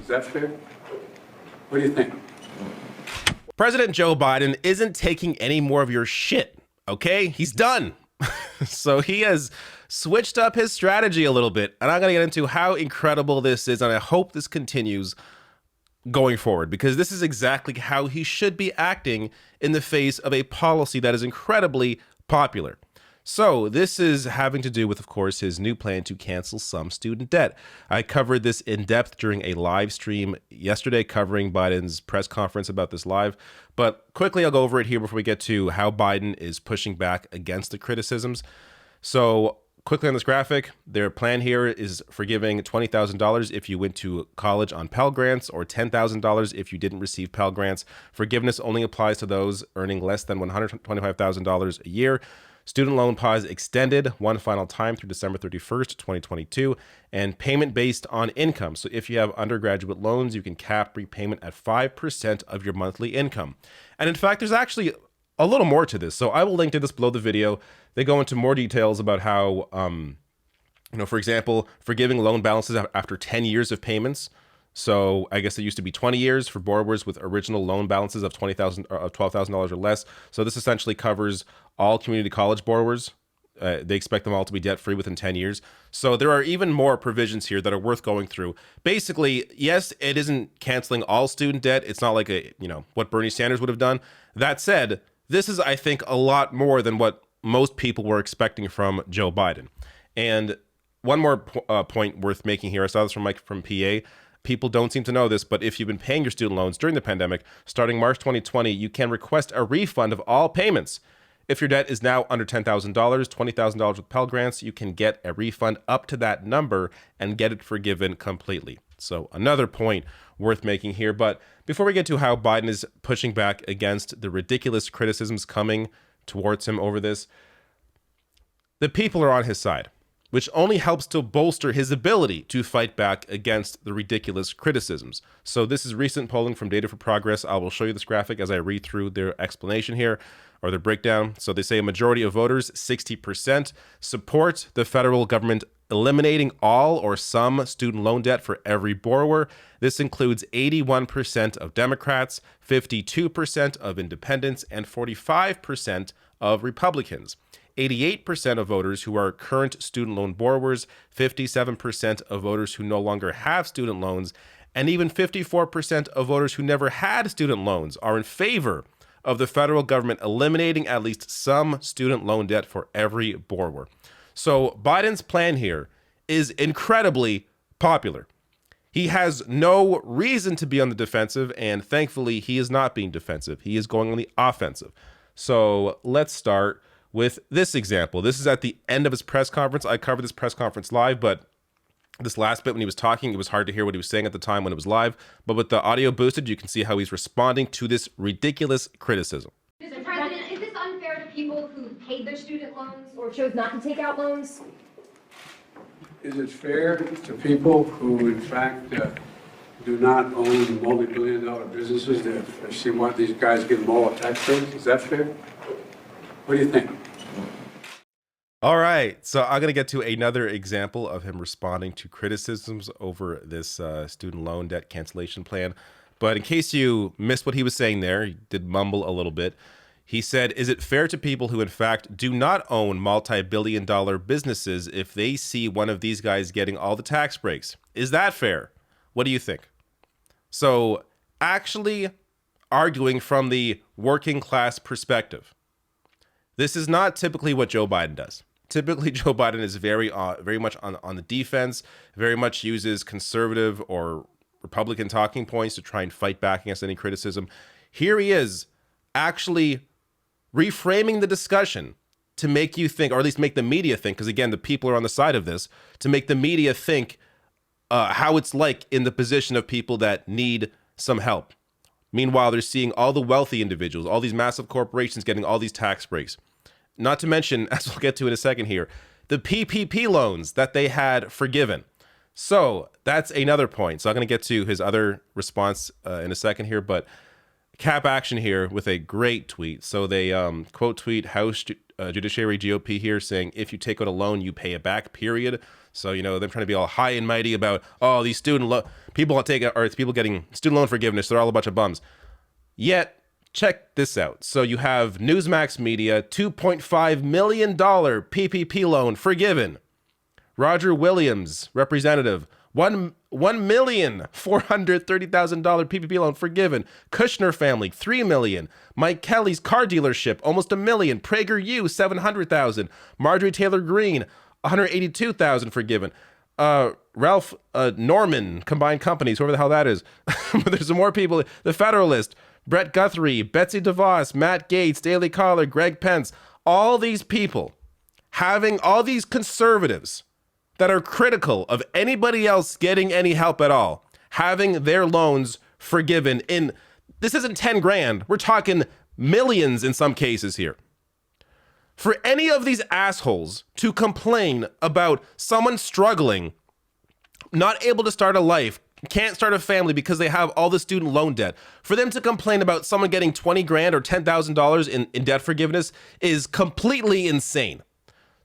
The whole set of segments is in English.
Is that fair? What do you think? President Joe Biden isn't taking any more of your shit, okay? He's done. So he has switched up his strategy a little bit, and I'm going to get into how incredible this is, and I hope this continues going forward, because this is exactly how he should be acting in the face of a policy that is incredibly popular. So this is having to do with, of course, his new plan to cancel some student debt. I covered this in depth during a live stream yesterday covering Biden's press conference about this live. But quickly, I'll go over it here before we get to how Biden is pushing back against the criticisms. So quickly on this graphic, their plan here is forgiving $20,000 if you went to college on Pell Grants, or $10,000 if you didn't receive Pell Grants. Forgiveness only applies to those earning less than $125,000 a year. Student loan pause extended one final time through December 31st, 2022, and payment based on income. So if you have undergraduate loans, you can cap repayment at 5% of your monthly income. And in fact, there's actually a little more to this. So I will link to this below the video. They go into more details about how, for example, forgiving loan balances after 10 years of payments. So I guess it used to be 20 years for borrowers with original loan balances of $20,000 or $12,000 or less. So this essentially covers all community college borrowers. They expect them all to be debt-free within 10 years. So there are even more provisions here that are worth going through. Basically, yes, it isn't canceling all student debt. It's not like what Bernie Sanders would have done. That said, this is, I think, a lot more than what most people were expecting from Joe Biden. And one more point worth making here. I saw this from Mike from PA. People don't seem to know this, but if you've been paying your student loans during the pandemic, starting March 2020, you can request a refund of all payments. If your debt is now under $10,000, $20,000 with Pell Grants, you can get a refund up to that number and get it forgiven completely. So another point worth making here. But before we get to how Biden is pushing back against the ridiculous criticisms coming towards him over this, the people are on his side, which only helps to bolster his ability to fight back against the ridiculous criticisms. So this is recent polling from Data for Progress. I will show you this graphic as I read through their explanation here, or their breakdown. So they say a majority of voters, 60%, support the federal government eliminating all or some student loan debt for every borrower. This includes 81% of Democrats, 52% of independents, and 45% of Republicans. 88% of voters who are current student loan borrowers, 57% of voters who no longer have student loans, and even 54% of voters who never had student loans are in favor of the federal government eliminating at least some student loan debt for every borrower. So Biden's plan here is incredibly popular. He has no reason to be on the defensive, and thankfully he is not being defensive. He is going on the offensive. So let's start with this example. This is at the end of his press conference. I covered this press conference live, but this last bit when he was talking, it was hard to hear what he was saying at the time when it was live. But with the audio boosted, you can see how he's responding to this ridiculous criticism. Mr. President, is this unfair to people who paid their student loans or chose not to take out loans? Is it fair to people who, in fact, do not own multi-billion-dollar businesses? If she want these guys to give them all a tax break, is that fair? What do you think? All right, so I'm going to get to another example of him responding to criticisms over this student loan debt cancellation plan. But in case you missed what he was saying there, he did mumble a little bit. He said, is it fair to people who, in fact, do not own multi-billion-dollar businesses if they see one of these guys getting all the tax breaks? Is that fair? What do you think? So actually arguing from the working class perspective. This is not typically what Joe Biden does. Typically, Joe Biden is very much on the defense, very much uses conservative or Republican talking points to try and fight back against any criticism. Here he is actually reframing the discussion to make you think, or at least make the media think, because again, the people are on the side of this, to make the media think how it's like in the position of people that need some help. Meanwhile, they're seeing all the wealthy individuals, all these massive corporations getting all these tax breaks. Not to mention, as we'll get to in a second here, the PPP loans that they had forgiven. So that's another point. So I'm going to get to his other response in a second here, but cap action here with a great tweet. So they quote tweet House Judiciary GOP here saying, if you take out a loan, you pay it back, period. So, you know, they're trying to be all high and mighty about, oh, these student loan. people getting student loan forgiveness. They're all a bunch of bums. Yet, check this out. So you have Newsmax Media, $2.5 million PPP loan forgiven. Roger Williams, representative, $1,430,000 PPP loan forgiven. Kushner family, $3 million. Mike Kelly's car dealership, almost $1 million. PragerU, $700,000. Marjorie Taylor Greene, $182,000 forgiven. Ralph Norman, combined companies, whoever the hell that is. There's some more people. The Federalist, Brett Guthrie, Betsy DeVos, Matt Gaetz, Daily Caller, Greg Pence. All these people having all these conservatives that are critical of anybody else getting any help at all, having their loans forgiven in, this isn't 10 grand, we're talking millions in some cases here. For any of these assholes to complain about someone struggling, not able to start a life, can't start a family because they have all the student loan debt, for them to complain about someone getting 20 grand or $10,000 in debt forgiveness is completely insane.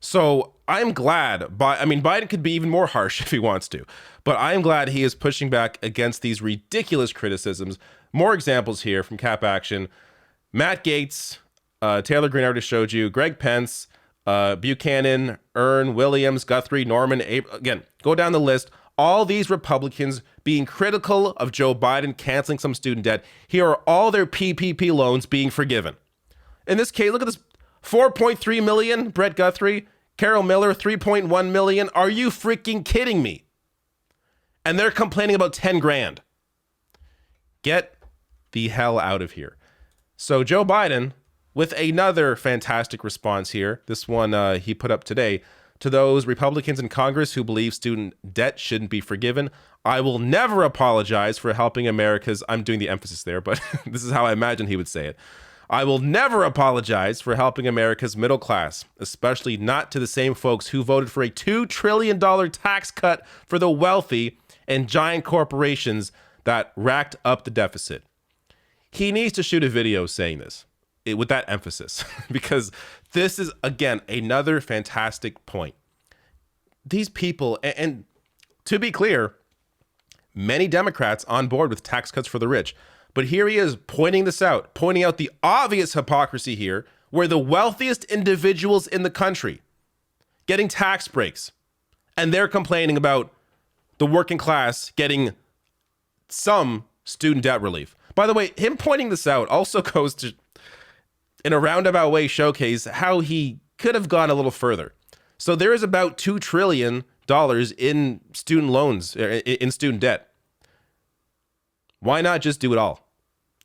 So I'm glad, Biden could be even more harsh if he wants to, but I'm glad he is pushing back against these ridiculous criticisms. More examples here from Cap Action. Matt Gaetz, Taylor Greene already showed you, Greg Pence, Buchanan, Ern, Williams, Guthrie, Norman, again, go down the list. All these Republicans being critical of Joe Biden canceling some student debt. Here are all their PPP loans being forgiven. In this case, look at this. 4.3 million, Brett Guthrie. Carol Miller, 3.1 million. Are you freaking kidding me? And they're complaining about 10 grand. Get the hell out of here. So Joe Biden, with another fantastic response here, this one he put up today, to those Republicans in Congress who believe student debt shouldn't be forgiven. I will never apologize for helping America's, I'm doing the emphasis there, but this is how I imagine he would say it. I will never apologize for helping America's middle class, especially not to the same folks who voted for a $2 trillion tax cut for the wealthy and giant corporations that racked up the deficit. He needs to shoot a video saying this with that emphasis, because this is, again, another fantastic point. These people, and to be clear, many Democrats on board with tax cuts for the rich. But here he is pointing this out, pointing out the obvious hypocrisy here, where the wealthiest individuals in the country getting tax breaks, and they're complaining about the working class getting some student debt relief. By the way, him pointing this out also goes to, in a roundabout way, showcase how he could have gone a little further. So there is about $2 trillion in student loans, in student debt. Why not just do it all?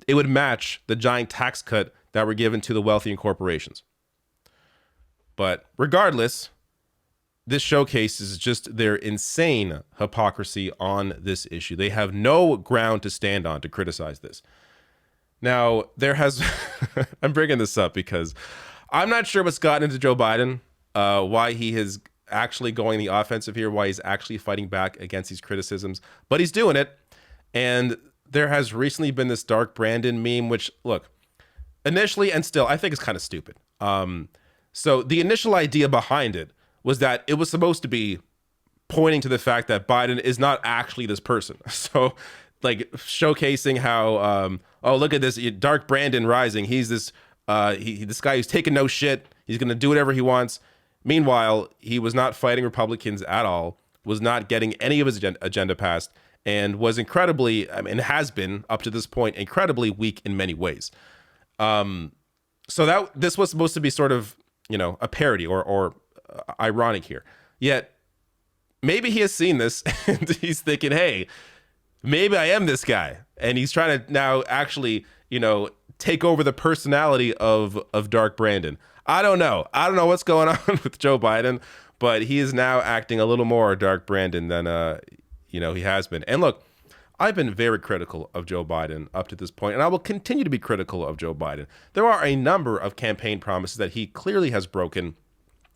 It would match the giant tax cut that were given to the wealthy and corporations. But regardless, this showcases just their insane hypocrisy on this issue. They have no ground to stand on to criticize this. Now, there has, I'm bringing this up because I'm not sure what's gotten into Joe Biden, why he is actually going the offensive here, why he's actually fighting back against these criticisms, but he's doing it. And there has recently been this Dark Brandon meme, which, look, initially and still, I think is kind of stupid. So the initial idea behind it was that it was supposed to be pointing to the fact that Biden is not actually this person. So, like, showcasing how, oh, look at this, Dark Brandon rising. He's this, this guy who's taking no shit. He's going to do whatever he wants. Meanwhile, he was not fighting Republicans at all, was not getting any of his agenda passed, and was incredibly, and has been up to this point, incredibly weak in many ways. So that this was supposed to be sort of, a parody or ironic here. Yet maybe he has seen this and he's thinking, hey, maybe I am this guy. And he's trying to now actually, take over the personality of Dark Brandon. I don't know. I don't know what's going on with Joe Biden, but he is now acting a little more Dark Brandon than, he has been. And look, I've been very critical of Joe Biden up to this point, and I will continue to be critical of Joe Biden. There are a number of campaign promises that he clearly has broken.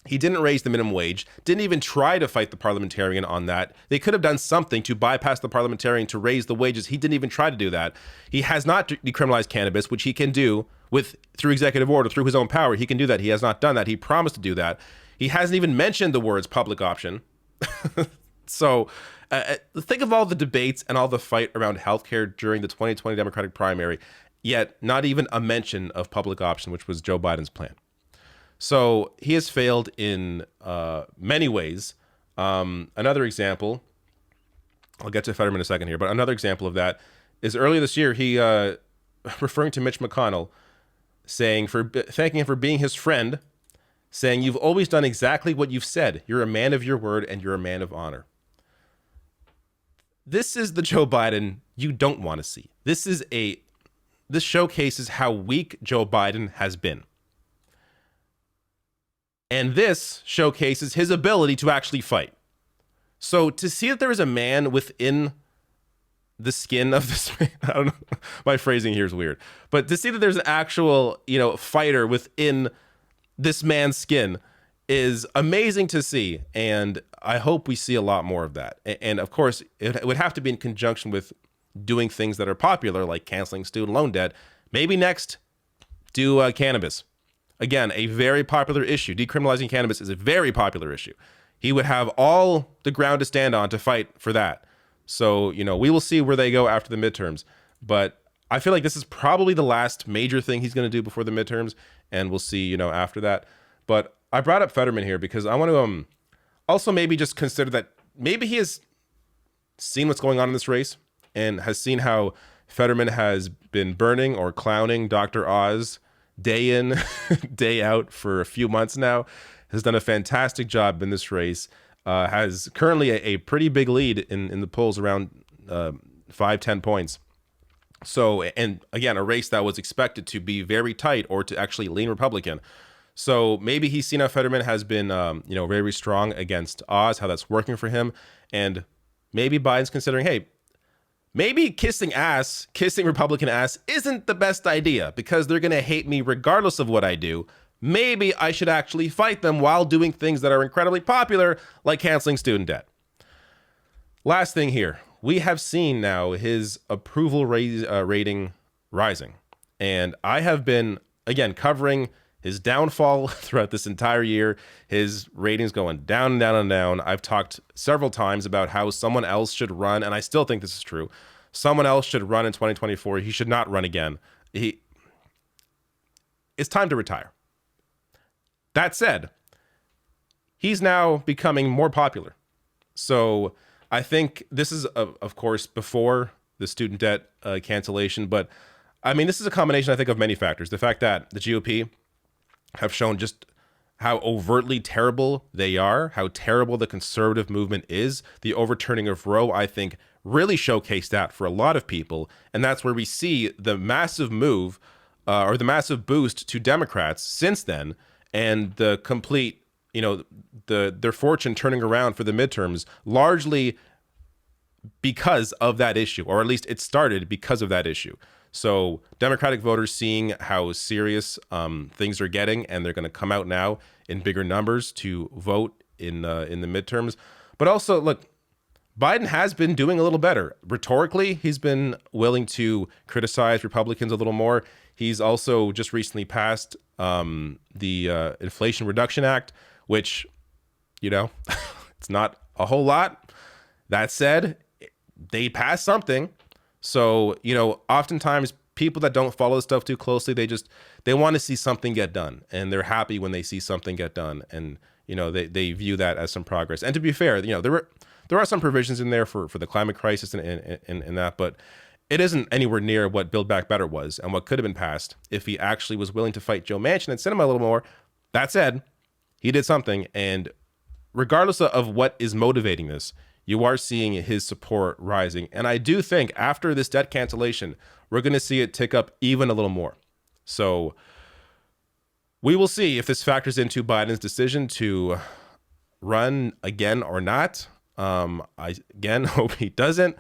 He didn't raise the minimum wage, didn't even try to fight the parliamentarian on that. They could have done something to bypass the parliamentarian to raise the wages. He didn't even try to do that. He has not decriminalized cannabis, which he can do through executive order, through his own power. He can do that. He has not done that. He promised to do that. He hasn't even mentioned the words public option. So, Think of all the debates and all the fight around healthcare during the 2020 Democratic primary, yet not even a mention of public option, which was Joe Biden's plan. So he has failed in many ways. Another example, I'll get to Fetterman in a second here, but another example of that is earlier this year, he, referring to Mitch McConnell, thanking him for being his friend, saying, "You've always done exactly what you've said. You're a man of your word and you're a man of honor." This is the Joe Biden you don't want to see. This showcases how weak Joe Biden has been. And this showcases his ability to actually fight. So to see that there is a man within the skin of this, I don't know, my phrasing here is weird, but to see that there's an actual, fighter within this man's skin is amazing to see. And I hope we see a lot more of that. And of course, it would have to be in conjunction with doing things that are popular, like canceling student loan debt. Maybe next, do cannabis. Again, a very popular issue. Decriminalizing cannabis is a very popular issue. He would have all the ground to stand on to fight for that. So, we will see where they go after the midterms. But I feel like this is probably the last major thing he's going to do before the midterms. And we'll see, after that. But I brought up Fetterman here because I want to also maybe just consider that maybe he has seen what's going on in this race and has seen how Fetterman has been burning or clowning Dr. Oz day in, day out for a few months now, has done a fantastic job in this race, has currently a pretty big lead in the polls, around 5-10 points. So, and again, a race that was expected to be very tight or to actually lean Republican. So maybe he's seen how Fetterman has been, very strong against Oz, how that's working for him. And maybe Biden's considering, hey, maybe kissing Republican ass isn't the best idea because they're going to hate me regardless of what I do. Maybe I should actually fight them while doing things that are incredibly popular, like canceling student debt. Last thing here, we have seen now his approval rating rising. And I have been, again, covering his downfall throughout this entire year, his ratings going down and down and down. I've talked several times about how someone else should run, and I still think this is true. Someone else should run in 2024. He should not run again. It's time to retire. That said, he's now becoming more popular. So I think this is, of course, before the student debt cancellation. But I mean, this is a combination, I think, of many factors. The fact that the GOP have shown just how overtly terrible they are, how terrible the conservative movement is. The overturning of Roe, I think, really showcased that for a lot of people. And that's where we see the massive move or the massive boost to Democrats since then, and the complete, their fortune turning around for the midterms, largely because of that issue, or at least it started because of that issue. So Democratic voters seeing how serious things are getting, and they're going to come out now in bigger numbers to vote in the midterms. But also, look, Biden has been doing a little better. Rhetorically, he's been willing to criticize Republicans a little more. He's also just recently passed the Inflation Reduction Act, which, it's not a whole lot. That said, they passed something. So, oftentimes people that don't follow this stuff too closely, they want to see something get done, and they're happy when they see something get done. And, they view that as some progress. And to be fair, there are some provisions in there for the climate crisis and that, but it isn't anywhere near what Build Back Better was and what could have been passed if he actually was willing to fight Joe Manchin and Sinema a little more. That said, he did something. And regardless of what is motivating this, you are seeing his support rising. And I do think after this debt cancellation, we're going to see it tick up even a little more. So we will see if this factors into Biden's decision to run again or not. I, again, hope he doesn't.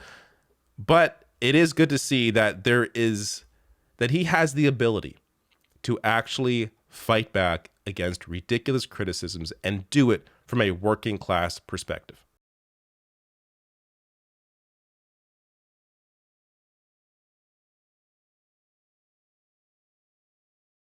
But it is good to see that that he has the ability to actually fight back against ridiculous criticisms and do it from a working class perspective.